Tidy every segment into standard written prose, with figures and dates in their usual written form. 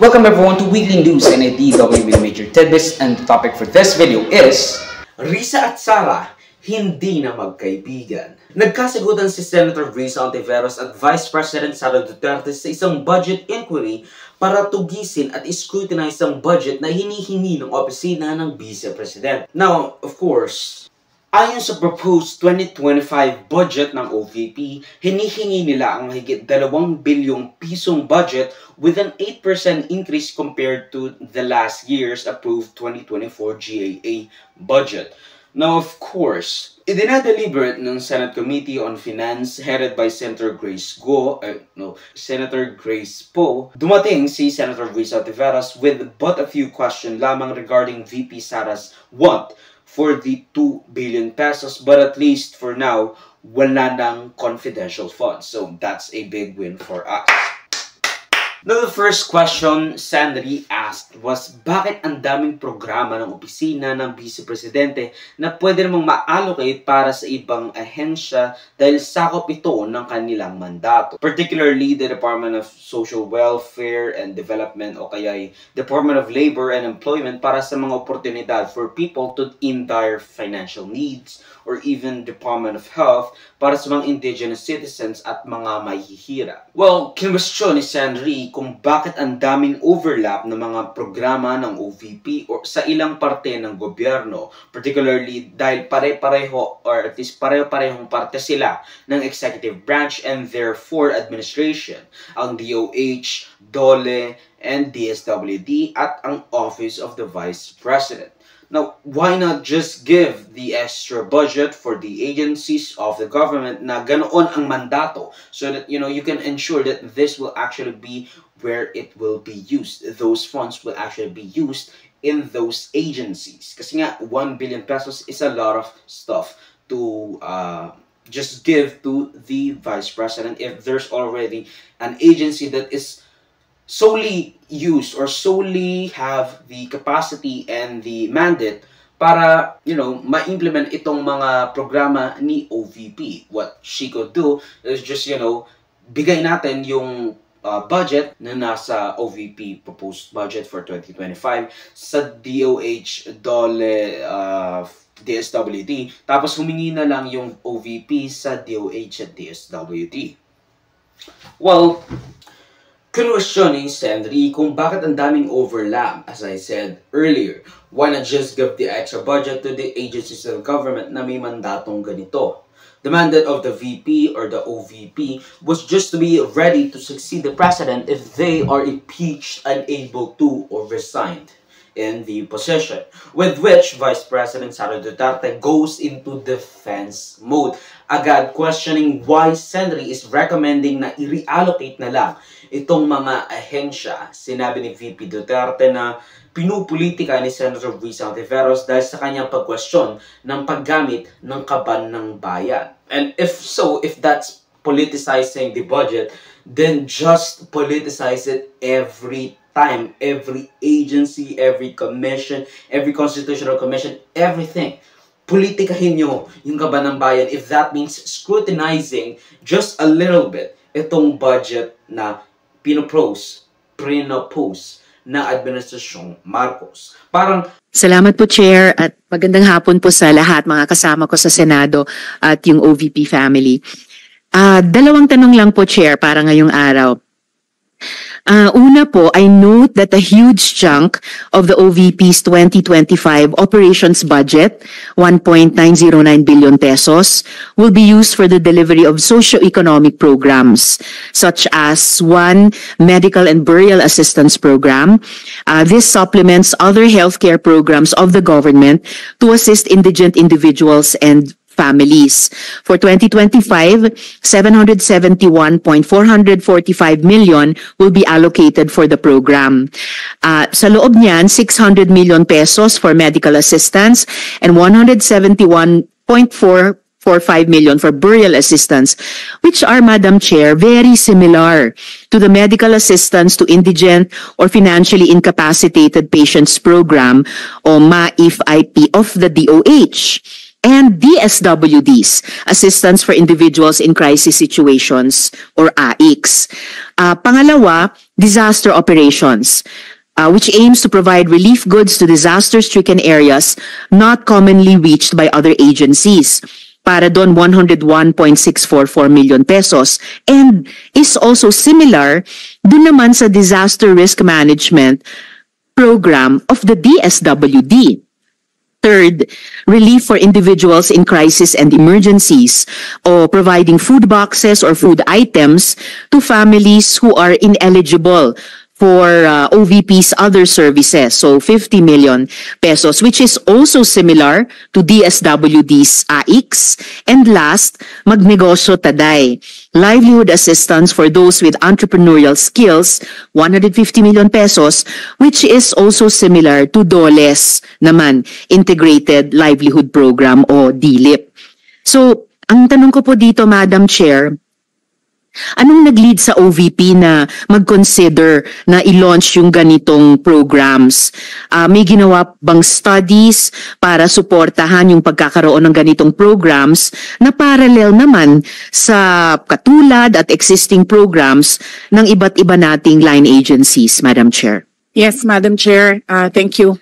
Welcome everyone to Weekly News and a DW Major Tidbits, and the topic for this video is Risa at Sara, hindi na magkaibigan. Nagkasagutan si Senator Risa Ontiveros at Vice President Sara Duterte sa isang budget inquiry para tugisin at scrutinize ang budget na hinihingi ng opisina ng Vice President. Now, of course, ayon sa proposed 2025 budget ng OVP, hinihingi nila ang mahigit 2 bilyong pisong budget with an 8% increase compared to the last year's approved 2024 GAA budget. Now, of course, idinadeliberate ng Senate Committee on Finance headed by Senator Grace Poe, dumating si Senator Risa Ontiveros with but a few questions lamang regarding VP Sara's want for the 2 billion pesos, but at least for now, wala nang confidential funds. So that's a big win for us. Now, the first question Sandri asked was, bakit ang daming programa ng opisina ng Vice Presidente na pwede namang ma-allocate para sa ibang ahensya dahil sakop ito ng kanilang mandato? Particularly the Department of Social Welfare and Development o kaya Department of Labor and Employment para sa mga oportunidad for people to in dire financial needs, or even Department of Health para sa mga indigenous citizens at mga mahihirap. Well, kinwestiyon ni Sandri kung bakit ang daming overlap ng mga programa ng OVP o sa ilang parte ng gobyerno, particularly dahil pare-pareho or at least pare-parehong parte sila ng executive branch and therefore administration, ang DOH, DOLE, and DSWD at ang Office of the Vice President. Now, why not just give the extra budget for the agencies of the government na ganoon ang mandato so that, you can ensure that this will actually be where it will be used. Those funds will actually be used in those agencies. Kasi nga, 1 billion pesos is a lot of stuff to just give to the Vice President if there's already an agency that is solely use or solely have the capacity and the mandate para, ma-implement itong mga programa ni OVP. What she could do is just, bigay natin yung budget na nasa OVP proposed budget for 2025 sa DOH, DOLE, DSWD, tapos humingi na lang yung OVP sa DOH at DSWD. Well, kinwestiyon ni Sandri kung bakit ang daming overlap. As I said earlier, why not just give the extra budget to the agencies of government na may mandatong ganito? The mandate of the VP or the OVP was just to be ready to succeed the president if they are impeached, unable to, or resigned in the position, with which Vice President Sara Duterte goes into defense mode, agad questioning why Sandri is recommending na i-reallocate na lang itong mga ahensya. Sinabi ni VP Duterte na pinupolitika ni Senator Risa Ontiveros dahil sa kanyang pagkwestiyon ng paggamit ng kaban ng bayan. And if that's politicizing the budget, then just politicize it every time, every agency, every commission, every constitutional commission, everything. Politikahin nyo yung kaban ng bayan if that means scrutinizing just a little bit itong budget na pinopose na Administrasyong Marcos. Salamat po, Chair, at magandang hapon po sa lahat, mga kasama ko sa Senado at yung OVP family. Dalawang tanong lang po, Chair, para ngayong araw. Una po, I note that a huge chunk of the OVP's 2025 operations budget, 1.909 billion pesos, will be used for the delivery of socio-economic programs, such as one medical and burial assistance program. This supplements other healthcare programs of the government to assist indigent individuals and families. For 2025, 771.445 million will be allocated for the program. Sa loob niyan, 600 million pesos for medical assistance and 171.445 million for burial assistance, which are, Madam Chair, very similar to the medical assistance to indigent or financially incapacitated patients program o MAIF-IP of the DOH. and DSWDs, Assistance for Individuals in Crisis Situations, or AICS. Pangalawa, disaster operations, which aims to provide relief goods to disaster-stricken areas not commonly reached by other agencies. Para doon 101.644 million pesos, and is also similar dun naman sa disaster risk management program of the DSWD. Third, relief for individuals in crisis and emergencies, or providing food boxes or food items to families who are ineligible for OVP's other services. So 50 million pesos, which is also similar to DSWD's AICS. And last, Magnegosyo Taday, livelihood assistance for those with entrepreneurial skills, 150 million pesos, which is also similar to DOLE's naman, Integrated Livelihood Program o DLIP. So, ang tanong ko po dito, Madam Chair, anong nag-lead sa OVP na mag-consider na i-launch yung ganitong programs? May ginawa bang studies para suportahan yung pagkakaroon ng ganitong programs na parallel naman sa katulad at existing programs ng iba't iba nating line agencies, Madam Chair? Yes, Madam Chair. Thank you.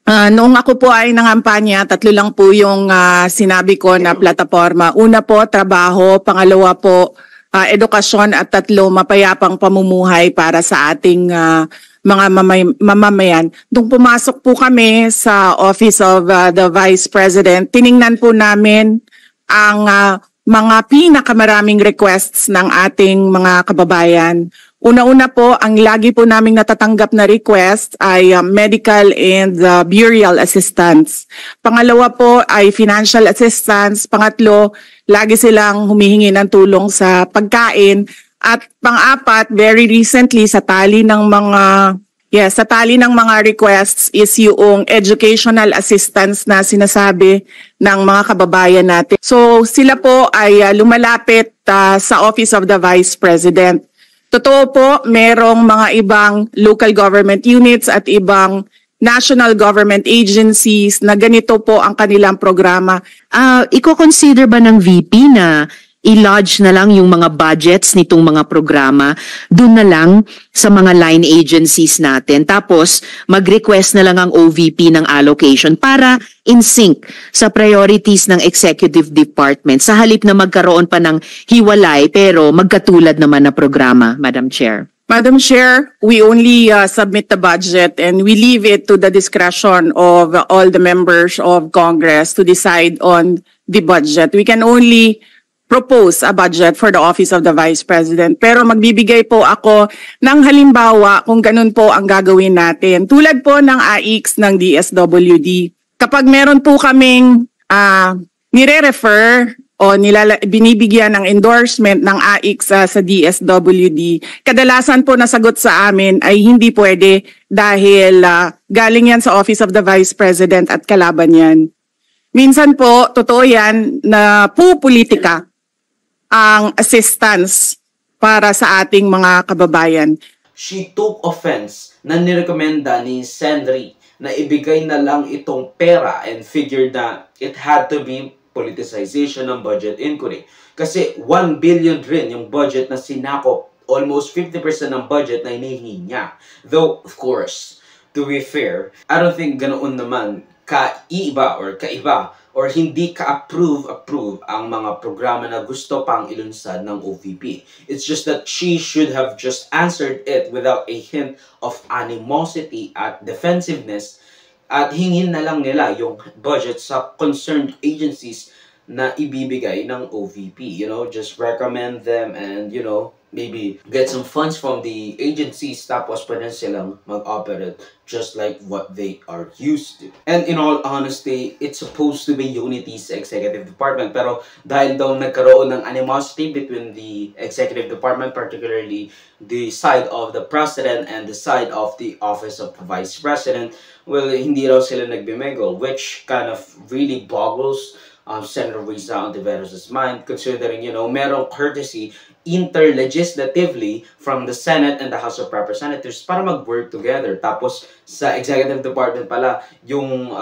Noong ako po ay nangampanya, 3 lang po yung sinabi ko na plataforma. Una po, trabaho. Pangalawa po, edukasyon, at 3, mapayapang pamumuhay para sa ating mga mamamayan. Nung pumasok po kami sa Office of the Vice President, tiningnan po namin ang mga pinakamaraming requests ng ating mga kababayan. Una-una po, ang lagi po naming natatanggap na request ay medical and burial assistance. Pangalawa po ay financial assistance. Pangatlo, lagi silang humihingi ng tulong sa pagkain. At pang-apat, very recently sa tali ng mga requests is yung educational assistance na sinasabi ng mga kababayan natin. So sila po ay lumalapit sa Office of the Vice President. Totoo po, merong mga ibang local government units at ibang national government agencies na ganito po ang kanilang programa. Iko-consider ba ng VP na i-lodge na lang yung mga budgets nitong mga programa dun na lang sa mga line agencies natin, tapos mag-request na lang ang OVP ng allocation para in sync sa priorities ng executive department sa halip na magkaroon pa ng hiwalay pero magkatulad naman na programa, Madam Chair? Madam Chair, we only submit the budget and we leave it to the discretion of all the members of Congress to decide on the budget. We can only propose a budget for the Office of the Vice President. Pero magbibigay po ako ng halimbawa kung ganun po ang gagawin natin. Tulad po ng AICS ng DSWD. Kapag meron po kaming nire-refer o binibigyan ng endorsement ng AICS sa DSWD, kadalasan po nasagot sa amin ay hindi pwede dahil galing yan sa Office of the Vice President at kalaban yan. Minsan po, totoo yan na pupolitika ang assistance para sa ating mga kababayan. She took offense na nirekomenda ni Sendri na ibigay na lang itong pera and figured na it had to be politicization ng budget inquiry. Kasi 1 billion rin yung budget na sinakop, almost 50% ng budget na hinihingi niya. Though, of course, to be fair, I don't think ganoon naman kaiba or hindi ka-approve ang mga programa na gusto pang ilunsad ng OVP. It's just that she should have just answered it without a hint of animosity at defensiveness at hingin na lang nila yung budget sa concerned agencies na ibibigay ng OVP. You know, just recommend them and, you know, maybe get some funds from the agencies tapos pwede silang mag-operate just like what they are used to. And in all honesty, it's supposed to be unity sa executive department, pero dahil daw nagkaroon ng animosity between the executive department, particularly the side of the president and the side of the office of the vice president, well, hindi raw sila nagbimegal, which kind of really boggles Senator Risa Ontiveros' mind, considering, you know, merong courtesy interlegislatively from the Senate and the House of Representatives para mag-work together. Tapos sa executive department pala, yung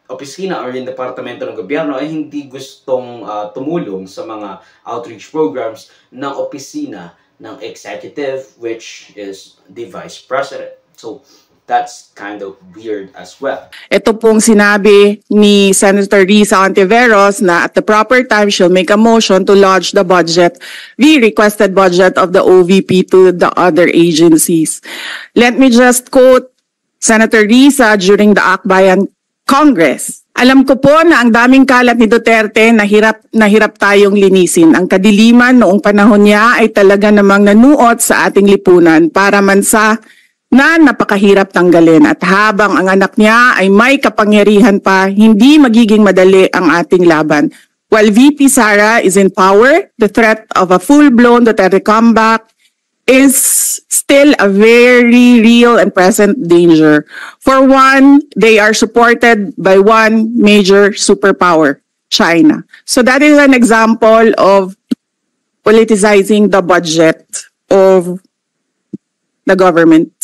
opisina or yung departamento ng gobyerno ay hindi gustong tumulong sa mga outreach programs ng opisina ng executive, which is the vice president. So that's kind of weird as well. Ito pong sinabi ni Senator Risa Ontiveros na at the proper time she'll make a motion to lodge the budget, the requested budget of the OVP to the other agencies. Let me just quote Senator Risa during the Akbayan Congress. Alam ko po na ang daming kalat ni Duterte na hirap tayong linisin. Ang kadiliman noong panahon niya ay talaga namang nanuot sa ating lipunan para mansa na napakahirap tanggalin. At habang ang anak niya ay may kapangyarihan pa, hindi magiging madali ang ating laban. While VP Sara is in power, the threat of a full-blown Duterte comeback is still a very real and present danger. For one, they are supported by one major superpower, China. So that is an example of politicizing the budget of the government.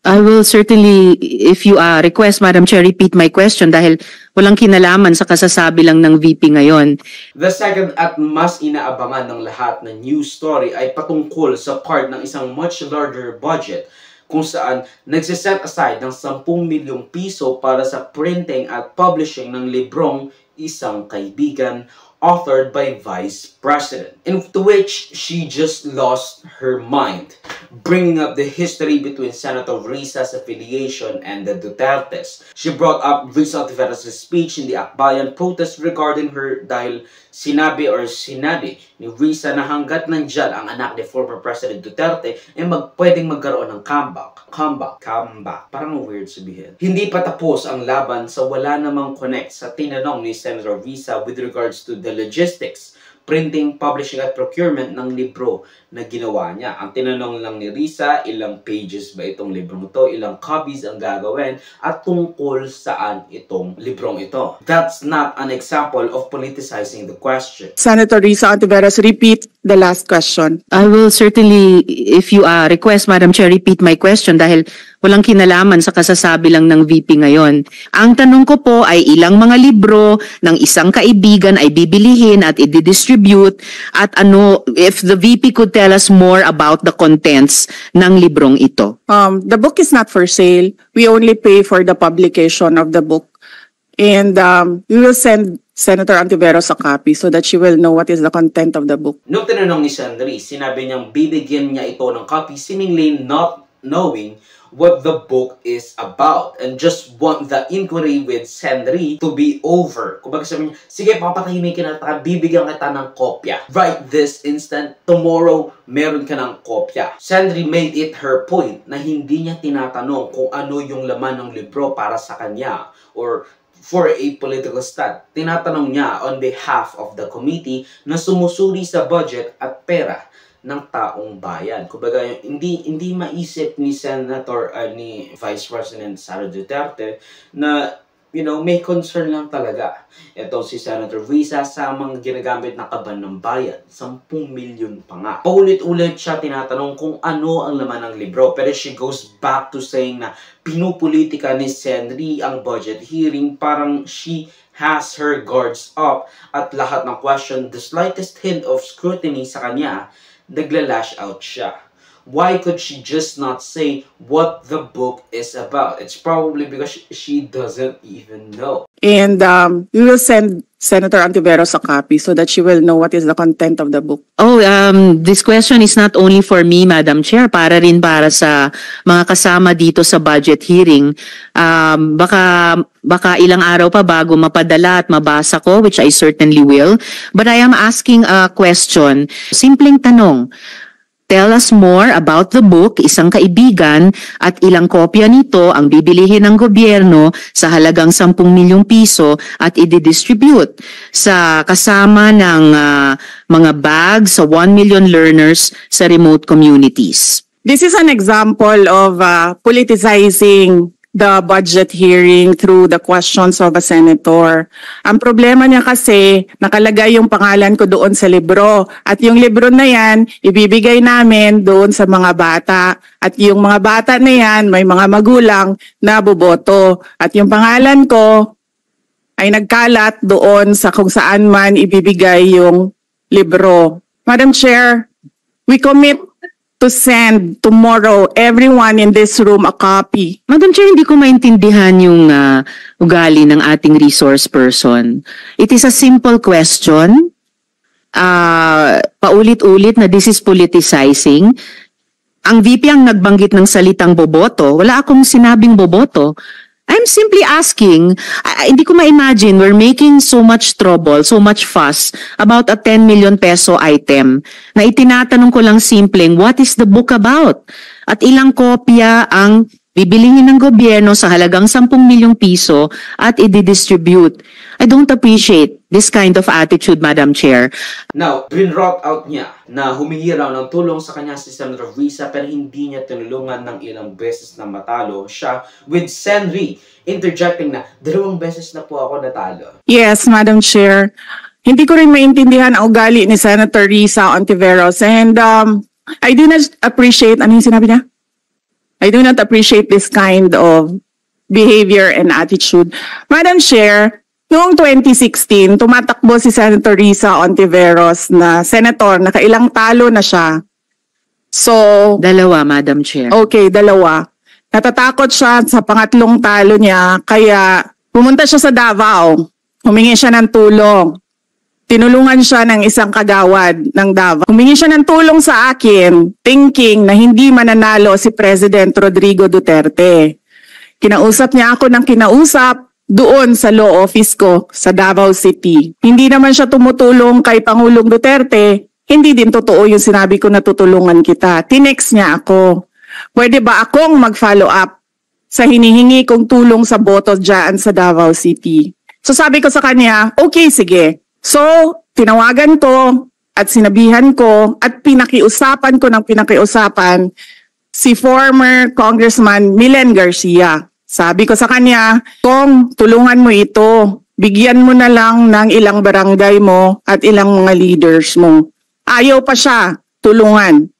I will certainly, if you request, Madam Chair, repeat my question dahil walang kinalaman sa kasasabi lang ng VP ngayon. The second at mas inaabangan ng lahat na news story ay patungkol sa part ng isang much larger budget kung saan nagsiset aside ng 10 milyong piso para sa printing at publishing ng librong Isang Kaibigan authored by Vice President, into which she just lost her mind, bringing up the history between Senator Risa's affiliation and the Dutertes. She brought up Risa Ontiveros' speech in the Akbayan protest regarding her dahil sinabi ni Risa na hanggat nandyan ang anak ni former President Duterte ay pwedeng magkaroon ng comeback. Parang weird sabihin. Hindi pa tapos ang laban sa wala namang connect sa tinanong ni Senator Risa with regards to the logistics, printing, publishing at procurement ng libro na ginawa niya. Ang tinanong lang ni Risa, ilang pages ba itong librong ito, ilang copies ang gagawin, at tungkol saan itong librong ito. That's not an example of politicizing the question. Senator Risa Ontiveros, repeat the last question. I will certainly, if you request, Madam Chair, repeat my question dahil walang kinalaman sa kasasabi lang ng VP ngayon. Ang tanong ko po ay ilang mga libro ng Isang Kaibigan ay bibilihin at i-distribute at if the VP could tell us more about the contents ng librong ito. The book is not for sale. We only pay for the publication of the book. And we will send Senator Ontiveros a copy so that she will know what is the content of the book. Nung tinanong ni Sandri, sinabi niyang bibigyan niya ito ng copy, seemingly not knowing what the book is about and just want the inquiry with Sandri to be over. Kung sabi niya, sige, papatahimikin na bibigyan kita ng kopya. Right this instant, tomorrow, meron ka ng kopya. Sandri made it her point na hindi niya tinatanong kung ano yung laman ng libro para sa kanya or for a political stand. Tinatanong niya on behalf of the committee na sumusuri sa budget at pera ng taong bayan. Kumbaga, hindi maisip ni Senator ni Vice President Sara Duterte na may concern lang talaga. Ito si Senator Risa sa mga ginagamit na kaban ng bayan. 10 milyon pa nga. Paulit-ulit siya tinatanong kung ano ang laman ng libro. Pero she goes back to saying na pinupolitika ni Sandri ang budget hearing. Parang she has her guards up at lahat ng question, the slightest hint of scrutiny sa kanya, naglalash out siya. Why could she just not say what the book is about? It's probably because she doesn't even know. And we will send Senator Ontiveros a copy so that she will know what is the content of the book. This question is not only for me, Madam Chair, para sa mga kasama dito sa budget hearing. Baka ilang araw pa bago mapadala at mabasa ko, which I certainly will. But I am asking a question. Simpleng tanong. Tell us more about the book, Isang Kaibigan, at ilang kopya nito ang bibilihin ng gobyerno sa halagang 10 milyong piso at i-distribute sa kasama ng mga bags sa 1 million learners sa remote communities. This is an example of politicizing the budget hearing through the questions of a senator. Ang problema niya kasi, nakalagay yung pangalan ko doon sa libro. At yung libro na yan, ibibigay namin doon sa mga bata. At yung mga bata na yan, may mga magulang na boboto. At yung pangalan ko, ay nagkalat doon sa kung saan man ibibigay yung libro. Madam Chair, we commit to send tomorrow everyone in this room a copy. Madam Chair, hindi ko maintindihan yung ugali ng ating resource person. It is a simple question. Paulit-ulit na this is politicizing. Ang VP ang nagbanggit ng salitang boboto. Wala akong sinabing boboto. I'm simply asking, hindi ko ma-imagine we're making so much trouble, so much fuss about a 10 million peso item na itinatanong ko lang simpleng, what is the book about? At ilang kopya ang bibilihin ng gobyerno sa halagang 10 milyong piso at i-distribute. I don't appreciate this kind of attitude, Madam Chair. Now, brinrout out niya na humingi raw ng tulong sa kanya si Senator Risa pero hindi niya tinulungan ng ilang beses na matalo siya with Senri interjecting na 2 beses na po ako natalo. Yes, Madam Chair. Hindi ko rin maintindihan ang ugali ni Senator Risa Ontiveros and I do not appreciate, ano yung sinabi niya? I do not appreciate this kind of behavior and attitude. Madam Chair, noong 2016, tumatakbo si Senator Risa Ontiveros na senator, nakailang talo na siya. So, 2, Madam Chair. okay, 2. Natatakot siya sa pangatlong talo niya, kaya pumunta siya sa Davao. Humingi siya ng tulong. Tinulungan siya ng isang kagawad ng Davao. Humingi siya ng tulong sa akin, thinking na hindi mananalo si President Rodrigo Duterte. Kinausap niya ako ng kinausap doon sa law office ko sa Davao City. Hindi naman siya tumutulong kay Pangulong Duterte. Hindi din totoo yung sinabi ko na tutulungan kita. Tinext niya ako. Pwede ba akong mag-follow up sa hinihingi kong tulong sa boto dyan sa Davao City? So sabi ko sa kanya, okay, sige. So, tinawagan ko at sinabihan ko at pinakiusapan ko ng pinakiusapan si former Congressman Milen Garcia. Sabi ko sa kanya, Kong, tulungan mo ito. Bigyan mo na lang ng ilang barangay mo at ilang mga leaders mo. Ayaw pa siya tulungan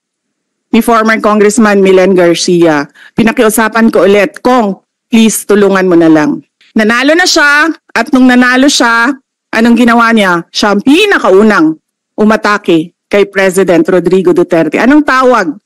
ni former Congressman Milen Garcia. Pinakiusapan ko ulit, Kong, please tulungan mo na lang. Nanalo na siya at nung nanalo siya, anong ginawa niya? Siya ang pinakaunang umatake kay President Rodrigo Duterte. Anong tawag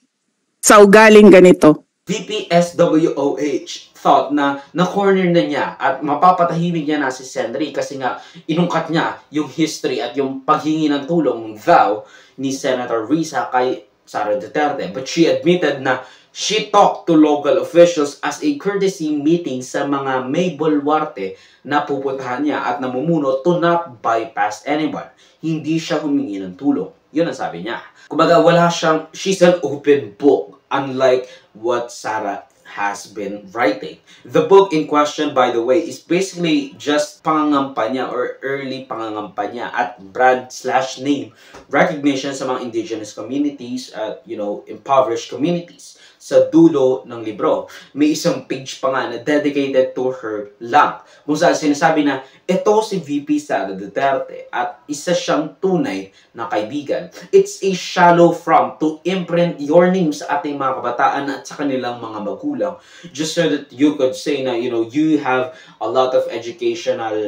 sa ugaling ganito? VPSWOH thought na na-corner na niya at mapapatahimik niya na si Senri kasi nga inungkat niya yung history at yung paghingi ng tulong daw ni Senator Risa kay Sara Duterte. But she admitted na she talked to local officials as a courtesy meeting sa mga may bulwarte na pupuntahan niya at namumuno to not bypass anyone. Hindi siya humingi ng tulong. Yun ang sabi niya. Kumbaga, she's an open book, unlike what Sara has been writing. The book in question, by the way, is basically just pangangampanya or early pangangampanya at brand/name recognition sa mga indigenous communities at, impoverished communities. Sa dulo ng libro, may isang page pa nga na dedicated to her lang. Kung saan sinasabi na ito si VP Sara Duterte at isa siyang tunay na kaibigan. It's a shallow front to imprint your name sa ating mga kabataan at sa kanilang mga magulang. Just so that you could say na, you have a lot of educational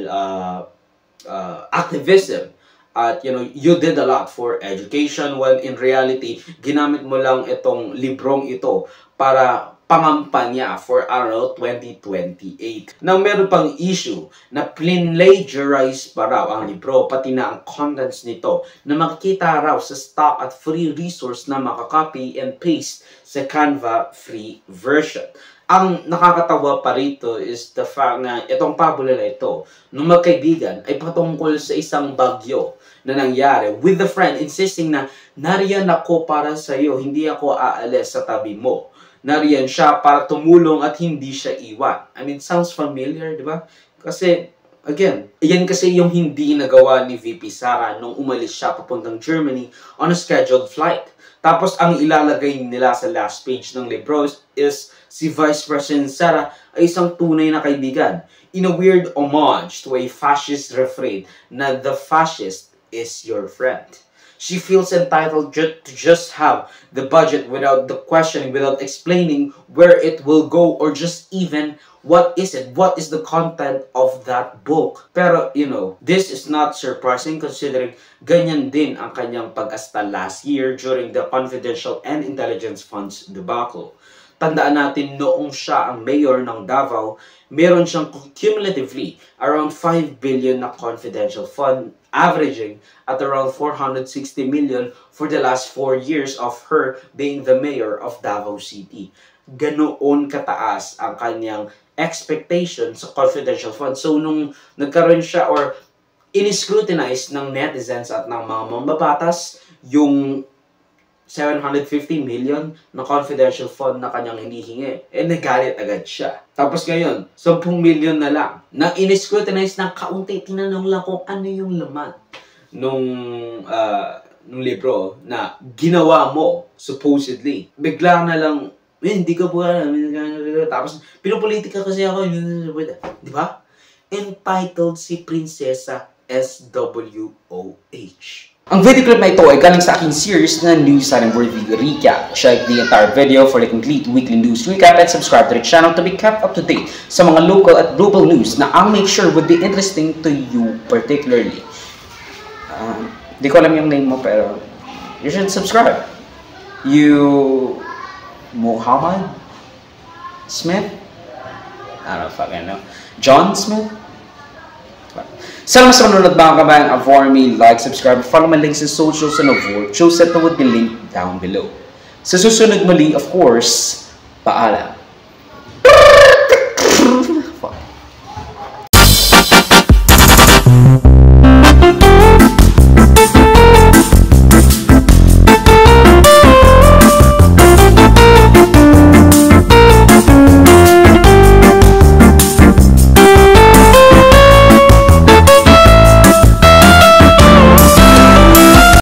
activism. At you did a lot for education when in reality, ginamit mo lang itong librong ito para pangampanya for araw 2028. Now, meron pang issue na plagiarize pa raw ang libro, pati na ang contents nito na makikita raw sa stock at free resource na makakopy and paste sa Canva free version. Ang nakakatawa pa rito is the fact na itong pabula na ito, nung magkaibigan, ay patungkol sa isang bagyo na nangyari with the friend insisting na nariyan ako para sa iyo, hindi ako aalis sa tabi mo. Nariyan siya para tumulong at hindi siya iwan. I mean, sounds familiar, di ba? Kasi, again, yan kasi yung hindi nagawa ni VP Sara nung umalis siya papuntang Germany on a scheduled flight. Tapos, ang ilalagay nila sa last page ng libro is si Vice President Sara ay isang tunay na kaibigan. In a weird homage to a fascist refrain na the fascist is your friend. She feels entitled to just have the budget without the questioning, without explaining where it will go, or just even what is it? What is the content of that book? Pero, you know, this is not surprising considering ganyan din ang kanyang pag-asta last year during the confidential and intelligence funds debacle. Tandaan natin noong siya ang mayor ng Davao, meron siyang cumulatively around 5 billion na confidential fund, averaging at around 460 million for the last 4 years of her being the mayor of Davao City. Ganoon kataas ang kanyang expectation sa confidential fund. So nung nagkaroon siya or in-scrutinize ng netizens at ng mga mambabatas yung 750 million na confidential fund na kanyang hinihingi, nagalit agad siya. Tapos ngayon, 10 million na lang. Na in-scrutinize ng kaunti, tinanong lang kung ano yung laman nung libro na ginawa mo, supposedly. Bigla na lang, hindi ko po alam. Tapos, pinupolitika kasi ako. Di ba? Entitled si Prinsesa SWOH. Ang video clip na ito ay galing sa aking series na News Worthy Recap. Check the entire video for the complete weekly news recap and subscribe to the channel to be kept up to date sa mga local at global news na I'll make sure would be interesting to you particularly. Di ko alam yung name mo pero you should subscribe. You... Muhammad Smith? I don't fucking know. John Smith? Salamat sa manonood mga kabayan. For me, like, subscribe, follow my links in socials and avoid. Choose that would be linked down below. Sa susunod muli, of course, paalam.